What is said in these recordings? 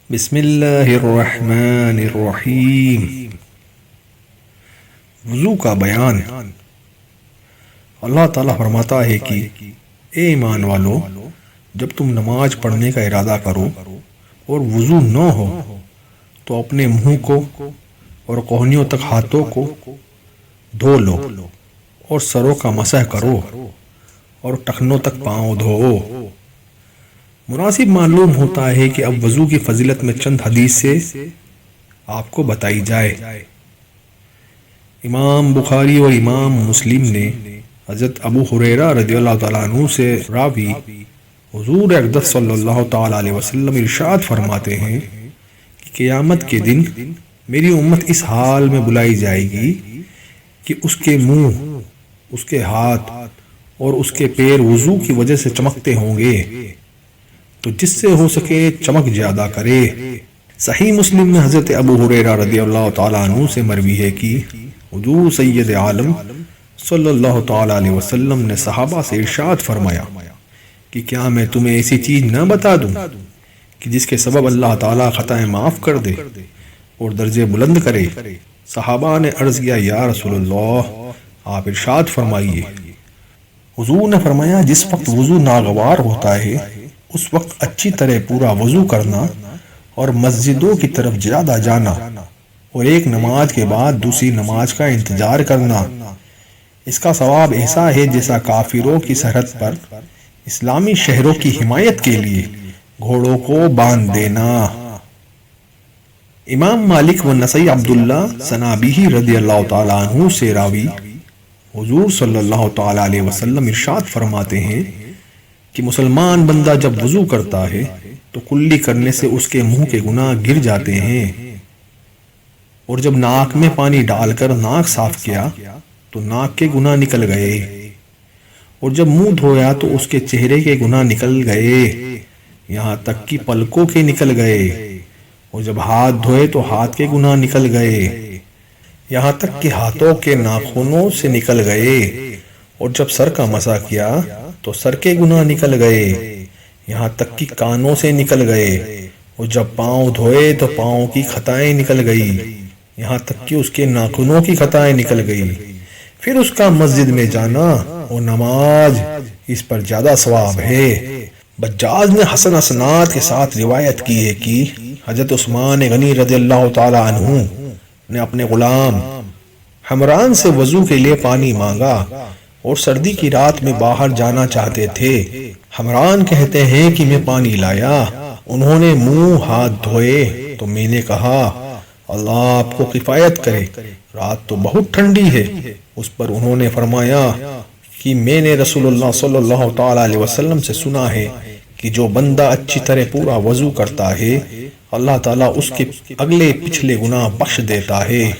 بسم اللہ الرحمن الرحیم۔ وضو کا بیان۔ اللہ تعالیٰ فرماتا ہے کہ اے ایمان والو، جب تم نماز پڑھنے کا ارادہ کرو اور وضو نہ ہو تو اپنے منہ کو اور کوہنیوں تک ہاتھوں کو دھو لو اور سروں کا مسح کرو اور ٹخنوں تک پاؤں دھو۔ مناسب معلوم ہوتا ہے کہ اب وضو کی فضیلت میں چند حدیث سے آپ کو بتائی جائے۔ امام بخاری اور امام مسلم نے حضرت ابو ہریرہ رضی اللہ تعالیٰ عنہ سے راوی حضور اقدس صلی اللہ تعالیٰ علیہ وسلم ارشاد فرماتے ہیں کہ قیامت کے دن میری امت اس حال میں بلائی جائے گی کہ اس کے منہ، اس کے ہاتھ اور اس کے پیر وضو کی وجہ سے چمکتے ہوں گے، تو جس سے ہو سکے چمک زیادہ کرے۔ صحیح مسلم میں حضرت ابو ہریرہ رضی اللہ تعالیٰ عنہ سے مروی ہے کہ حضور سید عالم صلی اللہ تعالیٰ علیہ وسلم نے صحابہ سے ارشاد فرمایا کہ کیا میں تمہیں ایسی چیز نہ بتا دوں کہ جس کے سبب اللہ تعالیٰ خطائیں معاف کر دے اور درجے بلند کرے؟ صحابہ نے عرض کیا یا رسول اللہ، آپ ارشاد فرمائیے۔ حضور نے فرمایا جس وقت وضو ناگوار ہوتا ہے اس وقت اچھی طرح پورا وضو کرنا اور مسجدوں کی طرف زیادہ جانا اور ایک نماز کے بعد دوسری نماز کا انتظار کرنا، اس کا ثواب ایسا ہے جیسا کافروں کی سرحد پر اسلامی شہروں کی حمایت کے لیے گھوڑوں کو باندھ دینا۔ امام مالک و نسائی عبداللہ سنابیہی رضی اللہ تعالیٰ عنہ سے راوی حضور صلی اللہ تعالیٰ علیہ وسلم ارشاد فرماتے ہیں کہ مسلمان بندہ جب وضو کرتا ہے تو کلی کرنے سے اس کے منہ کے گناہ گر جاتے ہیں، اور جب ناک میں پانی ڈال کر ناک صاف کیا تو ناک کے گناہ نکل گئے، اور جب منہ دھویا تو اس کے چہرے کے گناہ نکل گئے، یہاں تک کہ پلکوں کے نکل گئے، اور جب ہاتھ دھوئے تو ہاتھ کے گناہ نکل گئے، یہاں تک کہ ہاتھوں کے ناخنوں سے نکل گئے، اور جب سر کا مسح کیا تو سر کے گناہ نکل گئے، یہاں تک کہ کانوں سے نکل گئے، اور جب پاؤں دھوئے تو پاؤں کی خطائیں نکل گئی، یہاں تک کہ اس کے ناخنوں کی خطائیں نکل گئی۔ پھر اس کا مسجد میں جانا اور نماز، اس پر زیادہ ثواب ہے۔ بجاز نے حسن اسناد کے ساتھ روایت کی ہے کہ حضرت عثمان غنی رضی اللہ تعالی عنہ نے اپنے غلام حمران سے وضو کے لیے پانی مانگا اور سردی کی رات میں باہر جانا چاہتے تھے۔ حمران کہتے ہیں کہ میں پانی لایا، انہوں نے منہ ہاتھ دھوئے تو میں نے کہا اللہ آپ کو کفایت کرے، رات تو بہت ٹھنڈی ہے۔ اس پر انہوں نے فرمایا کہ میں نے رسول اللہ صلی اللہ تعالی علیہ وسلم سے سنا ہے کہ جو بندہ اچھی طرح پورا وضو کرتا ہے اللہ تعالیٰ اس کے اگلے پچھلے گناہ بخش دیتا ہے۔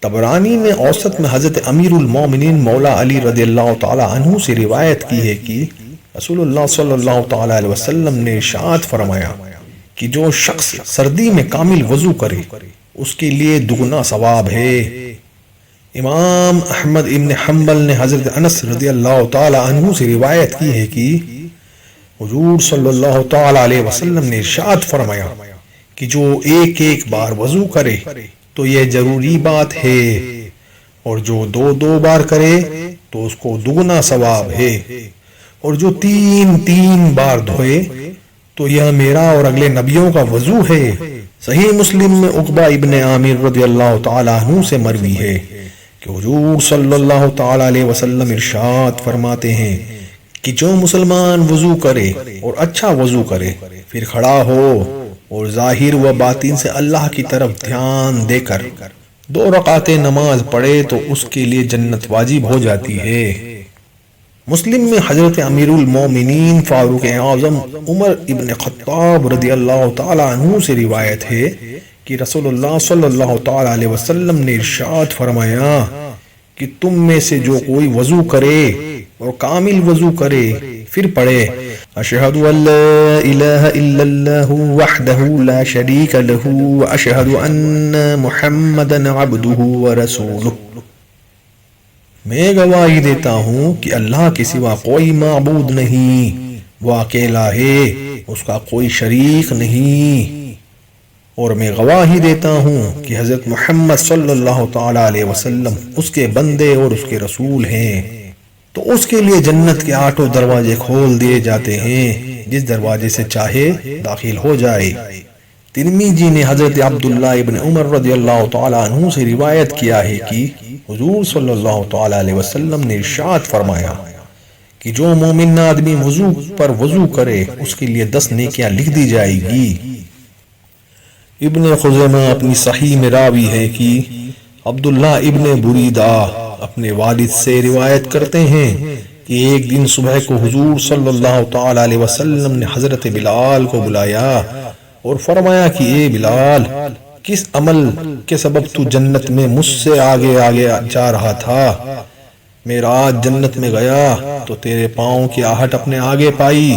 طبرانی نے اوسط میں حضرت امیر المومنین مولا علی رضی اللہ تعالی عنہ سے روایت کی ہے کہ رسول اللہ صلی اللہ تعالی علیہ وسلم نے ارشاد فرمایا کہ جو شخص سردی میں کامل وضو کرے اس کے لیے دگنا ثواب ہے۔ امام احمد ابن حنبل نے حضرت انس رضی اللہ تعالی عنہ سے روایت کی ہے کہ حضور صلی اللہ تعالی علیہ وسلم نے ارشاد فرمایا کہ جو ایک ایک بار وضو کرے تو یہ ضروری بات ہے، اور جو دو دو بار کرے تو اس کو دگنا ثواب ہے، اور جو تین تین بار دھوئے تو یہ میرا اور اگلے نبیوں کا وضو ہے۔ صحیح مسلم میں عقبہ ابن عامر رضی اللہ تعالی عنہ سے مروی ہے کہ حضور صلی اللہ تعالی علیہ وسلم ارشاد فرماتے ہیں کہ جو مسلمان وضو کرے اور اچھا وضو کرے، پھر کھڑا ہو اور ظاہر و باطن سے اللہ کی طرف دھیان دے کر 2 رکعتیں نماز پڑھے تو اس کے لیے جنت واجب ہو جاتی ہے۔ مسلم میں حضرت امیر المومنین فاروق اعظم عمر ابن خطاب رضی اللہ تعالی عنہ سے روایت ہے کہ رسول اللہ صلی اللہ تعالی علیہ وسلم نے ارشاد فرمایا کہ تم میں سے جو کوئی وضو کرے اور کامل وضو کرے پھر پڑھے اشہد ان لا الہ الا اللہ وحدہ لا شریک لہ واشہد ان محمدا عبدہ ورسولہ، میں گواہی دیتا ہوں کہ اللہ کے سوا کوئی معبود نہیں، وہ اکیلا ہے، اس کا کوئی شریک نہیں، اور میں گواہی دیتا ہوں کہ حضرت محمد صلی اللہ تعالی علیہ وسلم اس کے بندے اور اس کے رسول ہیں۔ تو اس کے لیے جنت کے 8 دروازے کھول دیے جاتے ہیں، جس دروازے سے چاہے داخل ہو جائے۔ ترمذی نے حضرت عبداللہ ابن عمر رضی اللہ تعالی عنہ سے روایت کیا ہے کہ حضور صلی اللہ تعالی علیہ وسلم نے ارشاد فرمایا کہ جو مومن آدمی وضو پر وضو کرے اس کے لیے 10 نیکیاں لکھ دی جائے گی۔ ابن خزیمہ اپنی صحیح میں راوی ہے کہ عبداللہ ابن بریدہ اپنے والد سے روایت کرتے ہیں کہ ایک دن صبح کو حضور صلی اللہ تعالی علیہ وسلم نے حضرت بلال کو بلایا اور فرمایا کہ اے بلال، کس عمل کے سبب تو جنت میں مجھ سے آگے آگے جا رہا تھا؟ میں رات جنت میں گیا تو تیرے پاؤں کی آہٹ اپنے آگے پائی۔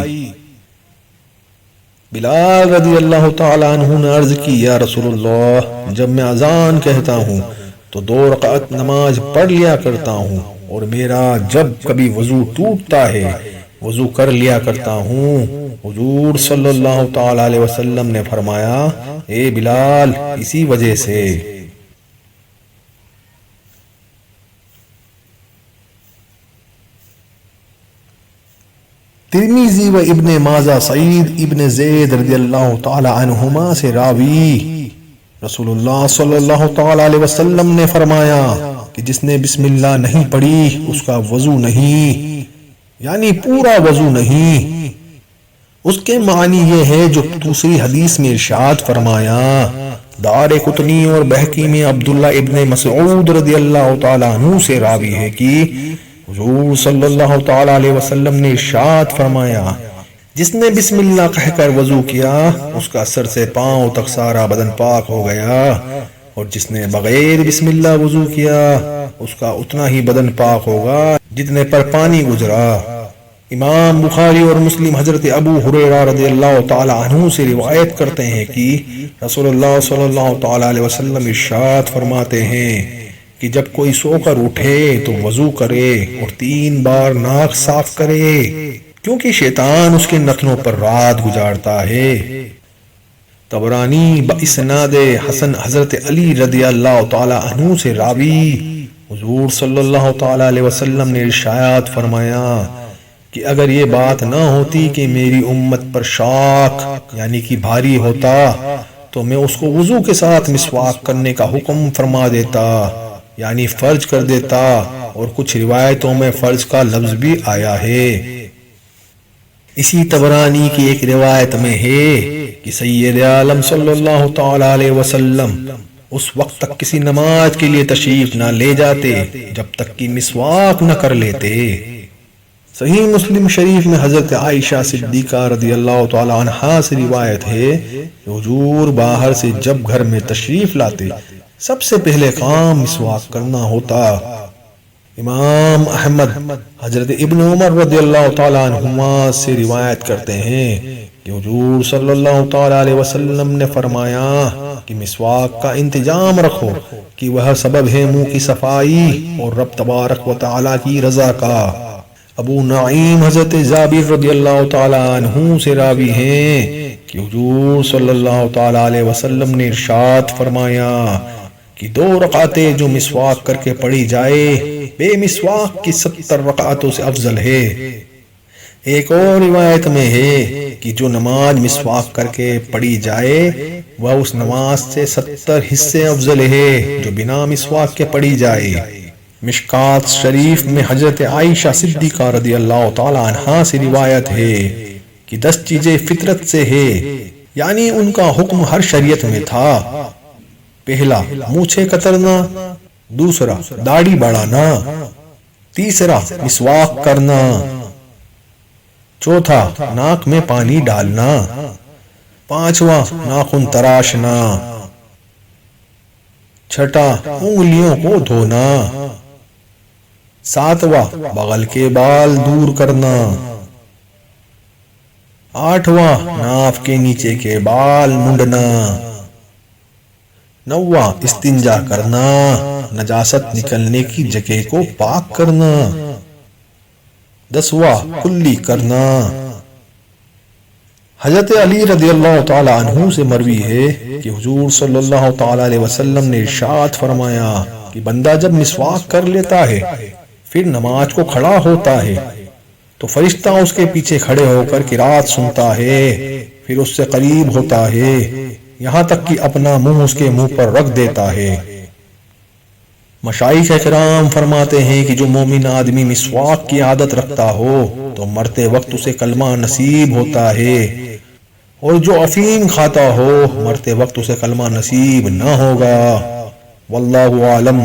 بلال رضی اللہ تعالی عنہ نے عرض کی، یا رسول اللہ، جب میں اذان کہتا ہوں تو 2 رکعت نماز پڑھ لیا کرتا ہوں، اور میرا جب کبھی وضو ٹوٹتا ہے وضو کر لیا کرتا ہوں۔ حضور صلی اللہ تعالی علیہ وسلم نے فرمایا، اے بلال، اسی وجہ سے۔ ترمذی و ابن ماجہ سعید ابن زید رضی اللہ تعالی عنہما سے راوی، رسول اللہ صلی اللہ تعالی علیہ وسلم نے فرمایا کہ جس نے بسم اللہ نہیں پڑھی اس کا وضو نہیں، یعنی پورا وضو نہیں۔ اس کے معنی یہ ہے جو دوسری حدیث میں ارشاد فرمایا۔ دارقطنی اور بہقی میں عبداللہ ابن مسعود رضی اللہ تعالی عنہ سے راوی ہے کہ حضور صلی اللہ تعالی علیہ وسلم نے ارشاد فرمایا، جس نے بسم اللہ کہہ کر وضو کیا اس کا سر سے پاؤں تک سارا بدن پاک ہو گیا، اور جس نے بغیر بسم اللہ وضو کیا اس کا اتنا ہی بدن پاک ہوگا جتنے پر پانی گزرا۔ امام بخاری اور مسلم حضرت ابو ہریرہ رضی اللہ تعالی عنہ سے روایت کرتے ہیں کہ رسول اللہ صلی اللہ تعالی علیہ وسلم ارشاد فرماتے ہیں کہ جب کوئی سو کر اٹھے تو وضو کرے اور 3 بار ناک صاف کرے، کیونکہ شیطان اس کے نتنوں پر رات گزارتا ہے۔ طبرانی باسناد حسن حضرت علی رضی اللہ تعالی عنہ سے راوی، حضور صلی اللہ تعالی علیہ وسلم نے ارشاد فرمایا کہ اگر یہ بات نہ ہوتی کہ میری امت پر شاق یعنی کہ بھاری ہوتا تو میں اس کو وضو کے ساتھ مسواک کرنے کا حکم فرما دیتا، یعنی فرض کر دیتا، اور کچھ روایتوں میں فرض کا لفظ بھی آیا ہے۔ اسی طبرانی کی ایک روایت میں ہے کہ سید عالم صلی اللہ تعالی علیہ وسلم اس وقت تک کسی نماز کے لیے تشریف نہ لے جاتے جب تک کہ مسواک نہ کر لیتے۔ صحیح مسلم شریف میں حضرت عائشہ صدیقہ رضی اللہ تعالی عنہا سے روایت ہے کہ حضور باہر سے جب گھر میں تشریف لاتے سب سے پہلے کام مسواک کرنا ہوتا۔ امام احمد حضرت ابن عمر رضی اللہ تعالی عنہما سے روایت کرتے ہیں کہ حضور صلی اللہ تعالی علیہ وسلم نے فرمایا کہ مسواک کا انتظام رکھو کہ وہ سبب ہے منہ کی صفائی اور رب تبارک و تعالی کی رضا کا۔ ابو نعیم حضرت جابر رضی اللہ تعالی عنہ سے راوی ہیں کہ حضور صلی اللہ تعالی علیہ وسلم نے ارشاد فرمایا کہ 2 رکعتیں جو مسواک کر کے پڑھی جائے بے مسواک کی 70 رکعتوں سے افضل ہے۔ ایک اور روایت میں ہے کہ جو نماز مسواک کر کے پڑھی جائے وہ اس نماز سے 70 حصے افضل ہے جو بنا مسواک کے پڑھی جائے۔ مشکات شریف میں حضرت عائشہ صدیقہ رضی اللہ تعالی عنہا سے روایت ہے کہ 10 چیزیں فطرت سے ہے، یعنی ان کا حکم ہر شریعت میں تھا۔ پہلا مونچھیں کترنا، دوسرا داڑھی بڑھانا، تیسرا مسواک کرنا، چوتھا ناک میں پانی ڈالنا، پانچواں ناخن تراشنا، چھٹا انگلیوں کو دھونا، ساتواں بغل کے بال دور کرنا، آٹھواں ناف کے نیچے کے بال منڈنا، نواں استنجا کرنا، نجاست نکلنے کی جگہ کو پاک کرنا، 10واں کلی کرنا۔ حضرت علی رضی اللہ تعالی عنہ سے مروی ہے کہ حضور صلی اللہ تعالی علیہ وسلم نے ارشاد فرمایا کہ بندہ جب مسواک کر لیتا ہے پھر نماز کو کھڑا ہوتا ہے تو فرشتہ اس کے پیچھے کھڑے ہو کر قرات سنتا ہے، پھر اس سے قریب ہوتا ہے یہاں تک کہ اپنا منہ اس کے منہ پر رکھ دیتا ہے۔ مشائخ کرام فرماتے ہیں کہ جو مومن آدمی مسواک کی عادت رکھتا ہو تو مرتے وقت اسے کلمہ نصیب ہوتا ہے، اور جو افیم کھاتا ہو مرتے وقت اسے کلمہ نصیب نہ ہوگا۔ واللہ عالم۔